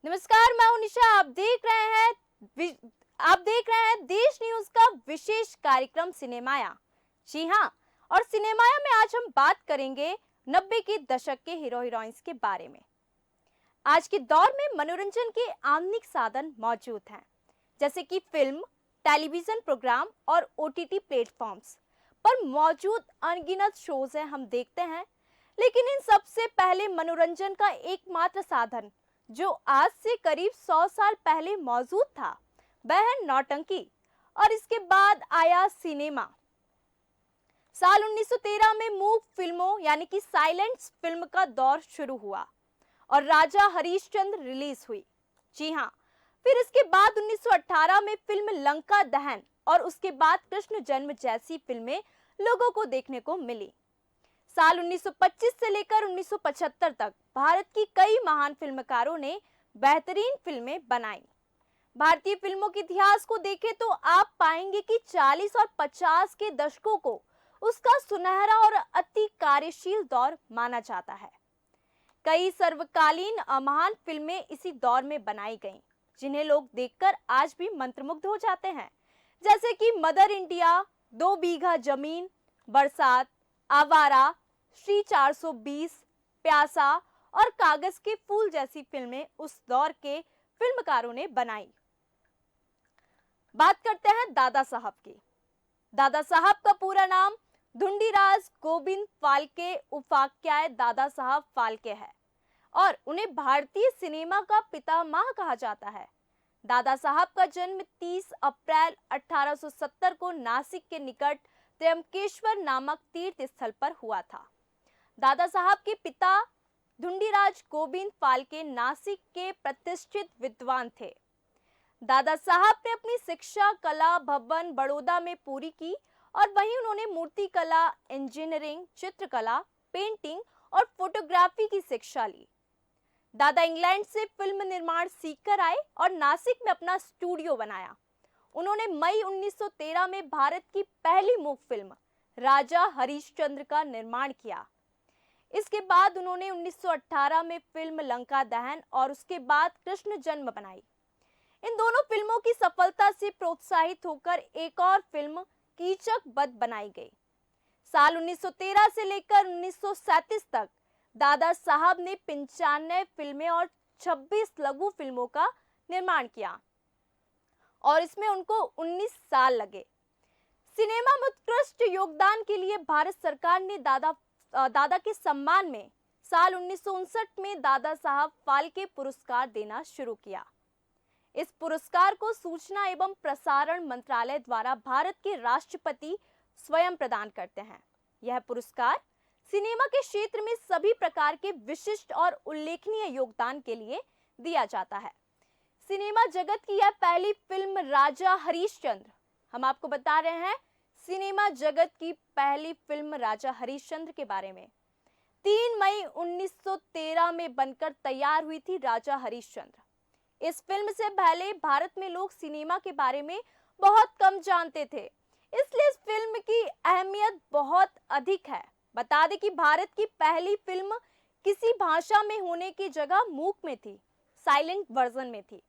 नमस्कार, मैं हूं निशा। आप देख रहे हैं देश न्यूज का विशेष कार्यक्रम सिनेमाया। जी हाँ, और सिनेमाया में आज हम बात करेंगे 90 के दशक के हीरो हीरोइंस के बारे में। आज के दौर में मनोरंजन के आधुनिक साधन मौजूद हैं, जैसे कि फिल्म, टेलीविजन प्रोग्राम और ओटीटी प्लेटफॉर्म्स पर मौजूद अनगिनत शोज हैं, हम देखते हैं। लेकिन इन सबसे पहले मनोरंजन का एकमात्र साधन जो आज से करीब 100 साल पहले मौजूद था, वह है नौटंकी। और इसके बाद आया सिनेमा। साल 1913 में मूक फिल्मों यानी कि साइलेंट फिल्म का दौर शुरू हुआ और राजा हरिश्चंद्र रिलीज हुई। जी हाँ, फिर इसके बाद 1918 में फिल्म लंका दहन और उसके बाद कृष्ण जन्म जैसी फिल्में लोगों को देखने को मिली। साल 1925 से लेकर 1975 तक भारत की कई महान फिल्मकारों ने बेहतरीन फिल्में बनाई। भारतीय फिल्मों के इतिहास को देखें तो आप पाएंगे कि 40 और 50 के दशकों को उसका सुनहरा और अति कार्यशील दौर माना जाता है। कई सर्वकालीन महान फिल्में इसी दौर में बनाई गईं, जिन्हें लोग देखकर आज भी मंत्रमुग्ध हो जाते हैं, जैसे कि मदर इंडिया, 2 बीघा जमीन, बरसात, आवारा, श्री 420, प्यासा और कागज के फूल जैसी फिल्में उस दौर के फिल्मकारों ने बनाई। बात करते हैं दादा साहब की। दादा साहब का पूरा नाम धुंडीराज गोविंद फाल्के उपाख्याय दादा साहब फाल्के है और उन्हें भारतीय सिनेमा का पितामह कहा जाता है। दादा साहब का जन्म 30 अप्रैल 1870 को नासिक के निकट त्र्यंबकेश्वर नामक तीर्थ स्थल पर हुआ था। दादा साहब के पिता धुंडीराज गोविंद फाल्के नासिक के प्रतिष्ठित विद्वान थे। दादा साहब ने अपनी शिक्षा कला भवन बड़ौदा में पूरी की और वहीं उन्होंने मूर्ति कला, इंजीनियरिंग, चित्रकला, पेंटिंग और फोटोग्राफी की शिक्षा ली। दादा इंग्लैंड से फिल्म निर्माण सीखकर आए और नासिक में अपना स्टूडियो बनाया। उन्होंने मई 1913 में भारत की पहली मूक फिल्म राजा हरिश्चंद्र का निर्माण किया। इसके बाद उन्होंने 1918 में फिल्म लंका दहन और उसके बाद कृष्ण जन्म बनाई। इन दोनों फिल्मों की सफलता से प्रोत्साहित होकर एक और फिल्म कीचक वध बनाई गई। साल 1913 से लेकर 1937 तक दादा साहब ने 95 फिल्में और 26 लघु फिल्मों का निर्माण किया और इसमें उनको 19 साल लगे। सिनेमा में उत्कृष्ट योगदान के लिए भारत सरकार ने दादा के सम्मान में साल 1959 में दादा साहब फाल्के पुरस्कार देना शुरू किया। इस पुरस्कार को सूचना एवं प्रसारण मंत्रालय द्वारा भारत के राष्ट्रपति स्वयं प्रदान करते हैं। यह पुरस्कार सिनेमा के क्षेत्र में सभी प्रकार के विशिष्ट और उल्लेखनीय योगदान के लिए दिया जाता है। सिनेमा जगत की यह पहली फिल्म राजा हरिश्चंद्र, हम आपको बता रहे हैं सिनेमा जगत की पहली फिल्म राजा हरिश्चंद्र के बारे में, 3 मई 1913 में बनकर तैयार हुई थी राजा हरिश्चंद्र। इस फिल्म से पहले भारत में लोग सिनेमा के बारे में बहुत कम जानते थे, इसलिए इस फिल्म की अहमियत बहुत अधिक है। बता दें कि भारत की पहली फिल्म किसी भाषा में होने की जगह मूक में थी, साइलेंट वर्जन में थी,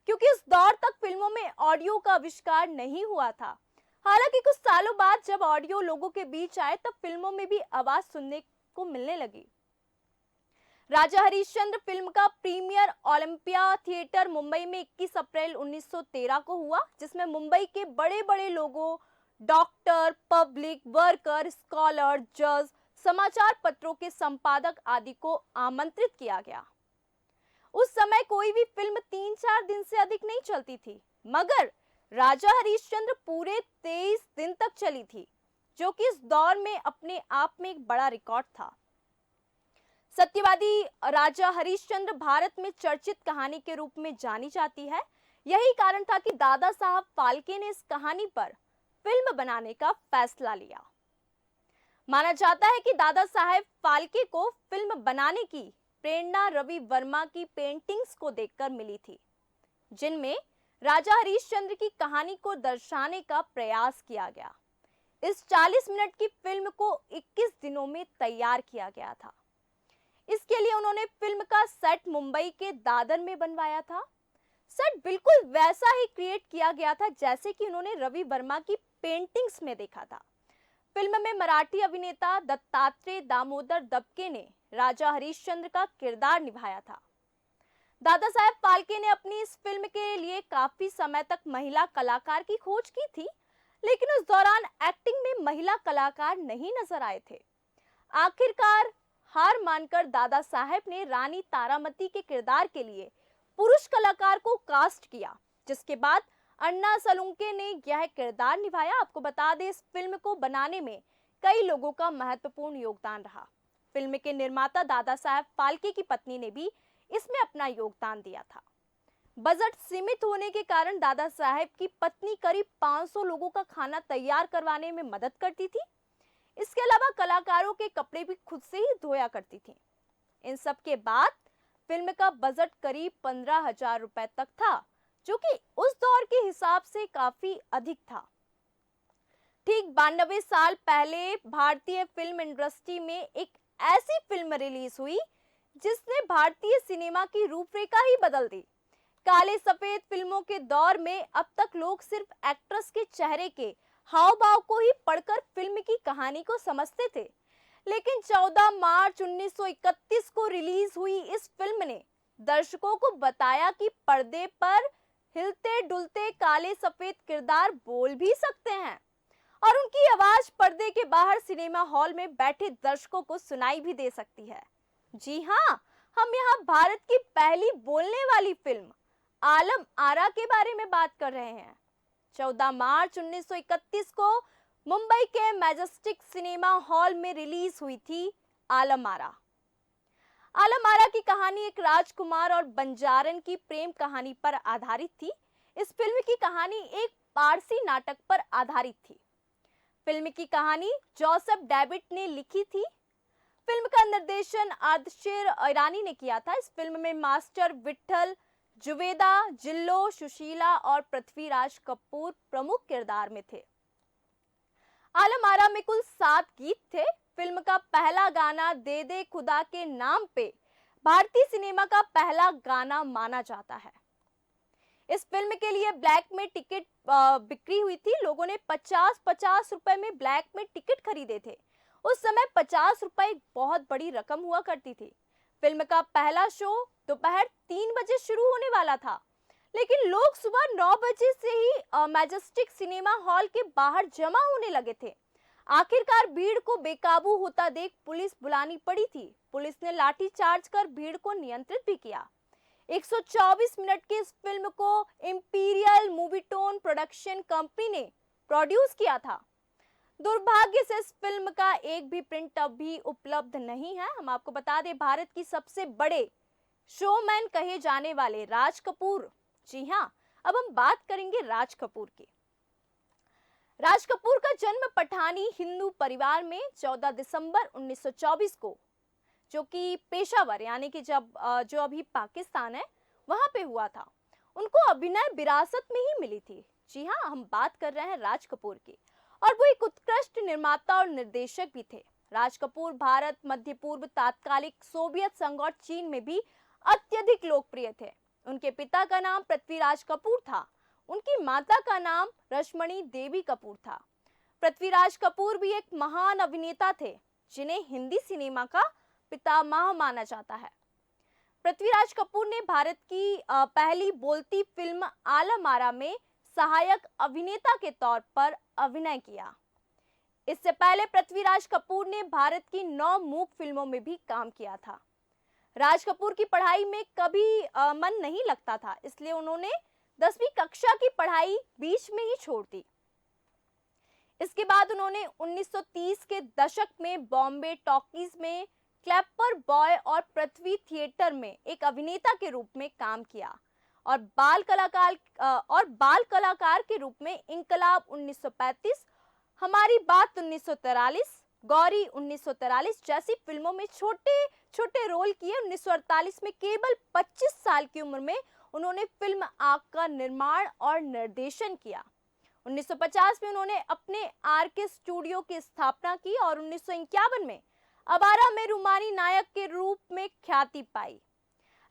क्योंकि उस दौर तक फिल्मों में ऑडियो का आविष्कार नहीं हुआ था। हालांकि कुछ सालों बाद जब ऑडियो लोगों के बीच आए तब फिल्मों में भी आवाज सुनने को मिलने लगी। राजा हरिश्चंद्र फिल्म का प्रीमियर ओलंपिया थिएटर मुंबई में 21 अप्रैल 1913 को हुआ, जिसमें मुंबई के बड़े बड़े लोगों, डॉक्टर, पब्लिक वर्कर, स्कॉलर, जज, समाचार पत्रों के संपादक आदि को आमंत्रित किया गया। उस समय कोई भी फिल्म 3-4 दिन से अधिक नहीं चलती थी, मगर राजा हरिश्चंद्र पूरे 23 दिन तक चली थी, जो कि इस दौर में अपने आप में एक बड़ा रिकॉर्ड था। सत्यवादी राजा हरिश्चंद्र भारत में चर्चित कहानी के रूप में जानी जाती है। यही कारण था कि दादा साहब फाल्के ने इस कहानी पर फिल्म बनाने का फैसला लिया। माना जाता है कि दादा साहब फाल्के को फिल्म बनाने की प्रेरणा रवि वर्मा की पेंटिंग्स को देखकर मिली थी, जिनमें राजा हरिश्चंद्र की कहानी को दर्शाने का प्रयास किया गया। इस 40 मिनट की फिल्म को 21 दिनों में तैयार किया गया था। इसके लिए उन्होंने फिल्म का सेट मुंबई के दादर में बनवाया था। सेट बिल्कुल वैसा ही क्रिएट किया गया था जैसे कि उन्होंने रवि वर्मा की पेंटिंग्स में देखा था। फिल्म में मराठी अभिनेता दत्तात्रेय दामोदर दबके ने राजा हरिश्चंद्र का किरदार निभाया था। दादा साहेब फाल्के ने अपनी इस फिल्म के लिए काफी समय तक महिला कलाकार की खोज की थी, लेकिन उस दौरान एक्टिंग में महिला कलाकार नहीं नजर आए थे। आखिरकार हार मानकर दादा साहेब ने रानी तारामती के किरदार के लिए पुरुष कलाकार को कास्ट किया, जिसके बाद अन्ना सलूंके ने यह किरदार निभाया। आपको बता दें, इस फिल्म को बनाने में कई लोगों का महत्वपूर्ण योगदान रहा। फिल्म के निर्माता दादा साहेब फाल्के की पत्नी ने भी इसमें अपना योगदान दिया था। बजट सीमित होने के कारण दादा साहेब की पत्नी करीब 500 लोगों का खाना तैयार करवाने में मदद करती थी। इसके अलावा कलाकारों के कपड़े भी खुद से ही धोया करती थी। इन सब के बाद फिल्म का बजट करीब 15,000 रुपए तक था, जो कि उस दौर के हिसाब से काफी अधिक था। ठीक 92 साल पहले भारतीय फिल्म इंडस्ट्री में एक ऐसी फिल्म रिलीज हुई जिसने भारतीय सिनेमा की रूपरेखा ही बदल दी। काले सफेद फिल्मों के दौर में अब तक लोग सिर्फ एक्ट्रेस के चेहरे के हाव भाव को ही पढ़कर फिल्म की कहानी को समझते थे, लेकिन 14 मार्च 1931 को रिलीज हुई इस फिल्म ने दर्शकों को बताया कि पर्दे पर हिलते डुलते काले सफेद किरदार बोल भी सकते हैं और उनकी आवाज पर्दे के बाहर सिनेमा हॉल में बैठे दर्शकों को सुनाई भी दे सकती है। जी हाँ, हम यहाँ भारत की पहली बोलने वाली फिल्म आलम आरा के बारे में बात कर रहे हैं। 14 मार्च 1931 को मुंबई के मैजेस्टिक सिनेमा हॉल में रिलीज हुई थी आलम आरा। आलम आरा की कहानी एक राजकुमार और बंजारन की प्रेम कहानी पर आधारित थी। इस फिल्म की कहानी एक पारसी नाटक पर आधारित थी। फिल्म की कहानी जोसेफ डेविड ने लिखी थी। फिल्म का निर्देशन आदिशेर ईरानी ने किया था। इस फिल्म में मास्टर विट्ठल, जुवेदा, जिल्लो, सुशीला और पृथ्वीराज कपूर प्रमुख किरदार में थे। आलम आरा में कुल 7 गीत थे। फिल्म का पहला गाना दे दे खुदा के नाम पे भारतीय सिनेमा का पहला गाना माना जाता है। इस फिल्म के लिए ब्लैक में टिकट बिक्री हुई थी। लोगों ने 50-50 रुपए में ब्लैक में टिकट खरीदे थे। उस समय 50 रुपए एक बहुत बड़ी रकम हुआ करती थी। फिल्म का पहला शो दोपहर 3 बजे शुरू होने वाला था, लेकिन लोग सुबह 9 बजे से ही मैजेस्टिक सिनेमा हॉल के बाहर जमा होने लगे थे। आखिरकार भीड़ को बेकाबू होता देख पुलिस बुलानी पड़ी थी। पुलिस ने लाठी चार्ज कर भीड़ को नियंत्रित भी किया। 124 मिनट की इस फिल्म को इंपीरियल मूवीटोन प्रोडक्शन कंपनी ने प्रोड्यूस किया था। दुर्भाग्य से इस फिल्म का एक भी प्रिंट अब भी उपलब्ध नहीं है। हम आपको बता दें, भारत की सबसे बड़े शोमैन कहे जाने वाले राज कपूर, जी हाँ, अब हम बात करेंगे राज कपूर की। राज कपूर का जन्म पठानी हिंदू परिवार में 14 दिसंबर 1924 को, जो कि पेशावर यानी कि जो अभी पाकिस्तान है, वहां पे हुआ था। उनको अभिनय विरासत में ही मिली थी। जी हाँ, हम बात कर रहे हैं राज कपूर की, और वो एक उत्कृष्ट निर्माता और निर्देशक भी थे। राज कपूर भारत, मध्य पूर्व, तात्कालिक सोवियत संघ और चीन में भी अत्यधिक लोकप्रिय थे। उनके पिता का नाम पृथ्वीराज कपूर था। उनकी माता का नाम रश्मणी देवी कपूर था। पृथ्वीराज कपूर भी एक महान अभिनेता थे, जिन्हें हिंदी सिनेमा का पितामह माना जाता है। पृथ्वीराज कपूर ने भारत की पहली बोलती फिल्म आलम आरा में सहायक अभिनेता के तौर पर अभिनय किया। इससे पहले पृथ्वीराज कपूर ने भारत की 9 मूक फिल्मों में भी काम किया था। राज कपूर की पढ़ाई में कभी मन नहीं लगता था, इसलिए उन्होंने 10वीं कक्षा की पढ़ाई बीच में ही छोड़ दी। इसके बाद उन्होंने 1930 के दशक में बॉम्बे टॉकीज में क्लैपर बॉय और पृथ्वी थिएटर में एक अभिनेता के रूप में काम किया और बाल कलाकार के रूप में इंकलाब 1935, हमारी बात 1943, गौरी 1943 जैसी फिल्मों में छोटे छोटे रोल किए। 1948 में केवल 25 साल की उम्र में उन्होंने फिल्म आग का निर्माण और निर्देशन किया। 1950 में उन्होंने अपने आर के स्टूडियो की स्थापना की और 1951 में आवारा में रूमानी नायक के रूप में ख्याति पाई।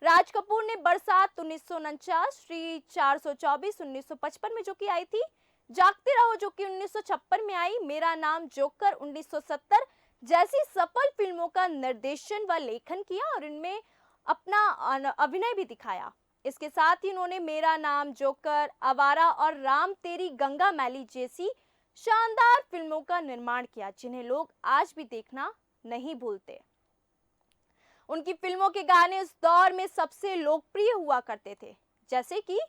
राज कपूर ने बरसात 1949, श्री 424 1955 में जो कि आई थी, जागते रहो जो कि 1956 में आई, मेरा नाम जोकर 1970 जैसी सफल फिल्मों का निर्देशन व लेखन किया और इनमें अपना अभिनय भी दिखाया। इसके साथ ही उन्होंने मेरा नाम जोकर, आवारा और राम तेरी गंगा मैली जैसी शानदार फिल्मों का निर्माण किया, जिन्हें लोग आज भी देखना नहीं भूलते। उनकी फिल्मों के गाने उस दौर में सबसे लोकप्रिय हुआ करते थे, जैसे कि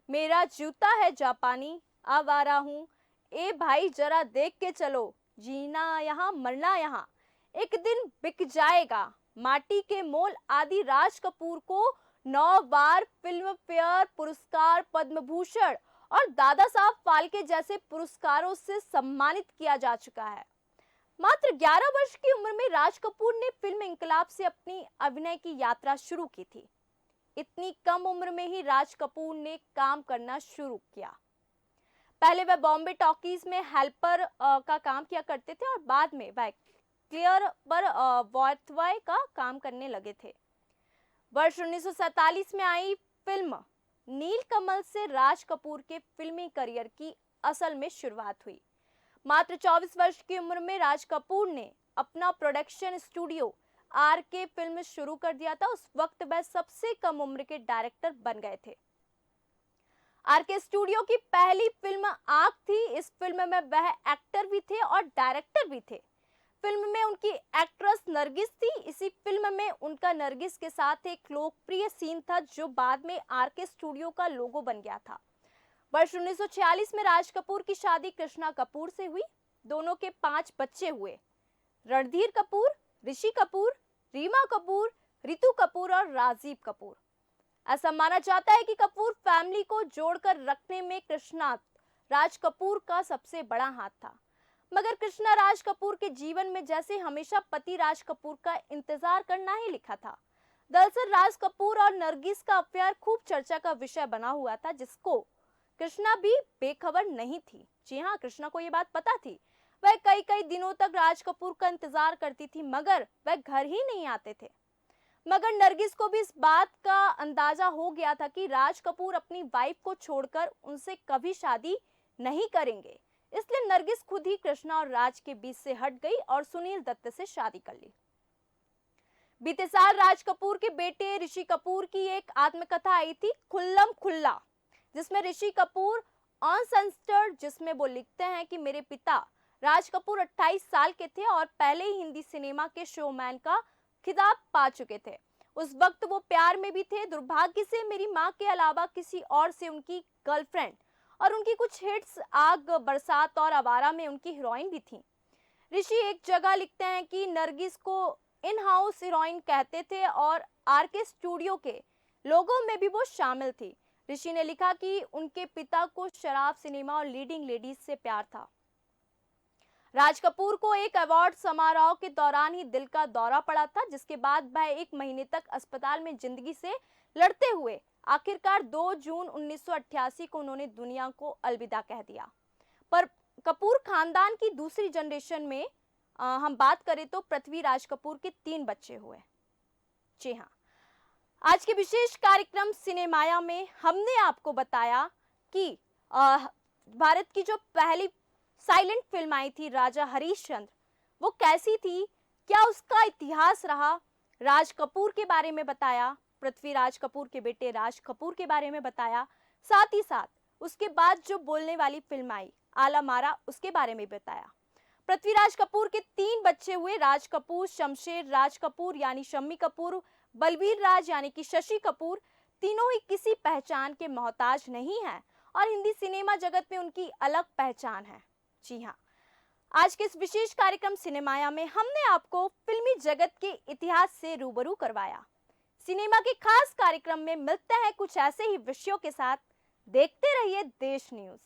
मेरा जूता है जापानी, आवारा हूँ, ए भाई जरा देख के चलो, जीना यहाँ मरना यहाँ, एक दिन बिक जाएगा, माटी के मोल आदि राज कपूर को 9 बार फिल्म फेयर पुरस्कार, पद्म भूषण और दादा साहब फाल्के जैसे पुरस्कारों से सम्मानित किया जा चुका है। मात्र 11 वर्ष की उम्र में राज कपूर ने फिल्म इंकलाब से अपनी अभिनय की यात्रा शुरू की थी। इतनी कम उम्र में ही राज कपूर ने काम करना शुरू किया। पहले वह बॉम्बे टॉकीज में हेल्पर का काम किया करते थे और बाद में वह क्लियर पर वॉयथवॉय का काम करने लगे थे। वर्ष 1947 में आई फिल्म नीलकमल से राज कपूर के फिल्मी करियर की असल में शुरुआत हुई। मात्र 24 वर्ष की उम्र में राज कपूर ने अपना प्रोडक्शन स्टूडियो आरके फिल्म शुरू कर दिया था। उस वक्त वह सबसे कम उम्र के डायरेक्टर बन गए थे। आरके स्टूडियो की पहली फिल्म आग थी। इस फिल्म में वह एक्टर भी थे और डायरेक्टर भी थे। फिल्म में उनकी एक्ट्रेस नरगिस थी। इसी फिल्म में उनका नरगिस के साथ एक लोकप्रिय सीन था जो बाद में आरके स्टूडियो का लोगो बन गया था। वर्ष 1946 में राज कपूर की शादी कृष्णा कपूर से हुई। दोनों के 5 बच्चे हुए, रणधीर कपूर, ऋषि कपूर, रीमा कपूर, रितु कपूर और राजीव कपूर। ऐसा माना जाता है कि कपूर फैमिली को जोड़कर रखने में कृष्णा राज कपूर का सबसे बड़ा हाथ था। मगर कृष्णा राज कपूर के जीवन में जैसे हमेशा पति राज कपूर का इंतजार करना ही लिखा था। दरअसल राज कपूर और नरगिस का अफेयर खूब चर्चा का विषय बना हुआ था, जिसको कृष्णा भी बेखबर नहीं थी। जी हाँ, कृष्णा को ये बात पता थी। वह कई दिनों तक राज कपूर का इंतजार करती थी, मगर वह घर ही नहीं आते थे। मगर नरगिस को भी इस बात का अंदाजा हो गया था कि राज कपूर अपनी वाइफ को छोड़कर उनसे कभी शादी नहीं करेंगे। इसलिए नरगिस खुद ही कृष्णा और राज के बीच से हट गई और सुनील दत्त से शादी कर ली। बीते साल राज कपूर के बेटे ऋषि कपूर की एक आत्मकथा आई थी, खुल्लम खुल्ला, जिसमें ऋषि कपूर अनसेंसर्ड, जिसमें वो लिखते हैं कि मेरे पिता राज कपूर 28 साल के थे और पहले ही हिंदी सिनेमा के शोमैन का खिताब पा चुके थे। उस वक्त वो प्यार में भी थे। दुर्भाग्य से मेरी माँ के अलावा किसी और से उनकी गर्लफ्रेंड और उनकी कुछ हिट्स आग, बरसात और आवारा में उनकी हीरोइन भी थी। ऋषि एक जगह लिखते हैं कि नरगिस को इन हाउस हीरोइन कहते थे और आरके स्टूडियो के लोगों में भी वो शामिल थी। ऋषि ने लिखा कि उनके पिता को शराब, सिनेमा और लीडिंग लेडीज से प्यार था। राज कपूर को एक अवार्ड समारोह के दौरान ही दिल का दौरा पड़ा था, जिसके बाद वह 1 महीने तक अस्पताल में जिंदगी से लड़ते हुए आखिरकार 2 जून 1988 को उन्होंने दुनिया को अलविदा कह दिया। पर कपूर खानदान की दूसरी जनरेशन में हम बात करें तो पृथ्वीराज कपूर के 3 बच्चे हुए। जी हाँ, आज के विशेष कार्यक्रम सिनेमाया में हमने आपको बताया कि भारत की जो पहली साइलेंट फिल्म आई थी राजा हरिश्चंद्र, वो कैसी थी, क्या उसका इतिहास रहा। राज कपूर के बारे में बताया, पृथ्वीराज कपूर के बेटे राज कपूर के बारे में बताया, साथ ही साथ उसके बाद जो बोलने वाली फिल्म आई आला मारा, उसके बारे में बताया। पृथ्वीराज कपूर के 3 बच्चे हुए, राज कपूर, शमशेर राज कपूर यानी शम्मी कपूर, बलवीर राज यानी कि शशि कपूर। तीनों ही किसी पहचान के मोहताज नहीं हैं और हिंदी सिनेमा जगत में उनकी अलग पहचान है। जी हाँ, आज के इस विशेष कार्यक्रम सिनेमाया में हमने आपको फिल्मी जगत के इतिहास से रूबरू करवाया। सिनेमा के खास कार्यक्रम में मिलते हैं कुछ ऐसे ही विषयों के साथ। देखते रहिए देश न्यूज।